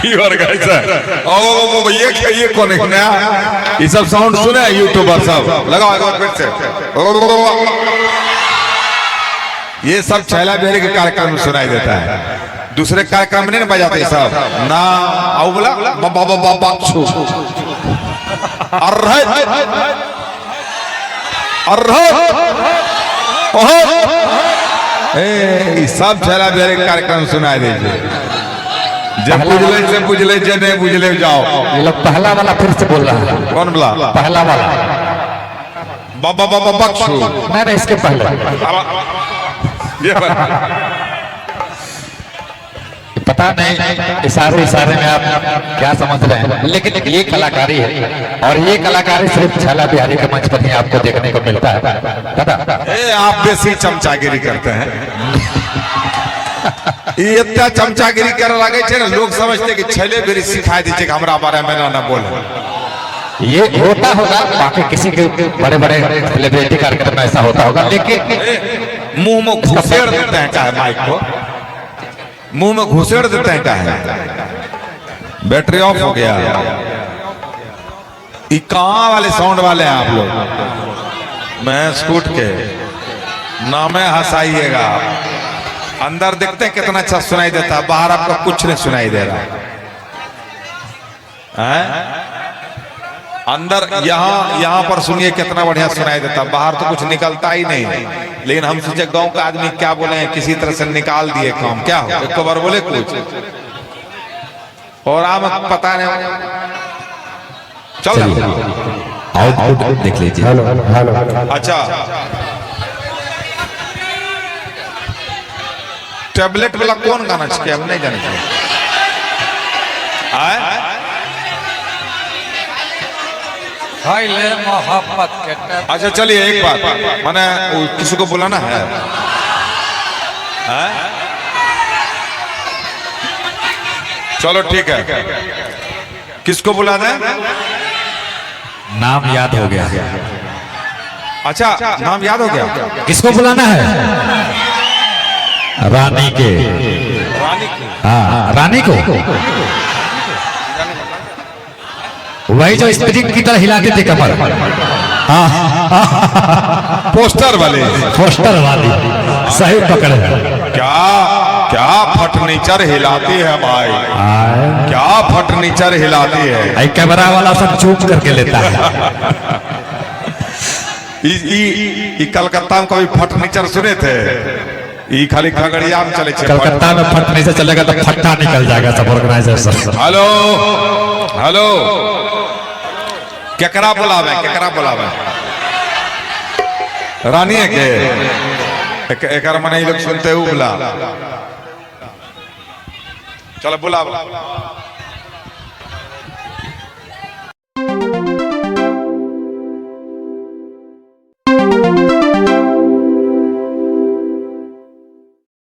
pure guys ओ ये कौन है नया ये सब साउंड सुने यूट्यूबर सब लगाओ एक बार फिर से ये सब छैला बिहारी के कार्यक्रम में सुनाई देता है दूसरे कार्यक्रम में नहीं बजाते सब ना आओ बोला बाबा बाबा छू ए सब छैला बिहारी के कार्यक्रम सुनाई दीजिए जब बुझले जे नहीं बुझले जाओ ये लोग पहला वाला फिर से बोल रहा है कौन बोला पहला वाला बाबा बाबा बख्शू नहीं इसके पहले ये पता नहीं इशारे में आप क्या समझ रहे हैं लेकिन ये कलाकारी है और ये कलाकारी सिर्फ छैला बिहारी के मंच पर ही आपको देखने को मिलता है दादा आप बेसी चमचागिरी करते हैं ये इतना चमचागिरी कर लगे छे ना लोग समझते कि छैले बिहारी सिखा दीजिए हमरा बारे में ना बोले ये होता होगा बाकी किसी के बड़े बड़े सेलिब्रिटी कार्यक्रम में ऐसा होता होगा लेकिन मुंह में घुसेड़ देते हैं क्या है माइक को मुंह में घुसेड़ देते हैं क्या है बैटरी ऑफ हो गया ये कहाँ वाले साउंड वाले हैं आप लोग मैं स्कूट के नामे हंसाइएगा अंदर देखते हैं कितना अच्छा सुनाई देता है बाहर आपका कुछ नहीं सुनाई दे रहा है अंदर यहाँ पर सुनिए कितना बढ़िया सुनाई देता बाहर तो कुछ निकलता ही नहीं लेकिन हम सोचे गांव का आदमी क्या बोले हैं किसी तरह से निकाल दिए काम क्या हो एक बार बोले कुछ और आप पता नहीं चल आउटपुट देख लीजिए हेलो अच्छा टैबलेट वाला कौन गाना चाहिए हम नहीं जानते मोहब्बत के अच्छा चलिए एक बात मैंने किसी को बुलाना है चलो ठीक है किसको बुला दें नाम याद हो गया अच्छा नाम याद हो गया किसको बुलाना है रानी के हाँ रानी को वही जो स्प्रिंग की तरह हिलाते थे कमर पोस्टर वाले सही पकड़ है क्या क्या फर्नीचर हिलाती है भाई क्या फर्नीचर हिलाती है कैमरा वाला सब चूप करके लेता है कलकत्ता में कभी फर्नीचर सुने थे ये खाली खगड़िया में चले कलकत्ता में फर्नीचर चलेगा तो फट्टा निकल जाएगा सब ऑर्गेनाइजर हेलो हेलो केकरा बुलावे रानी है के एक मने लोग सुनते हुए बुला चलो बुला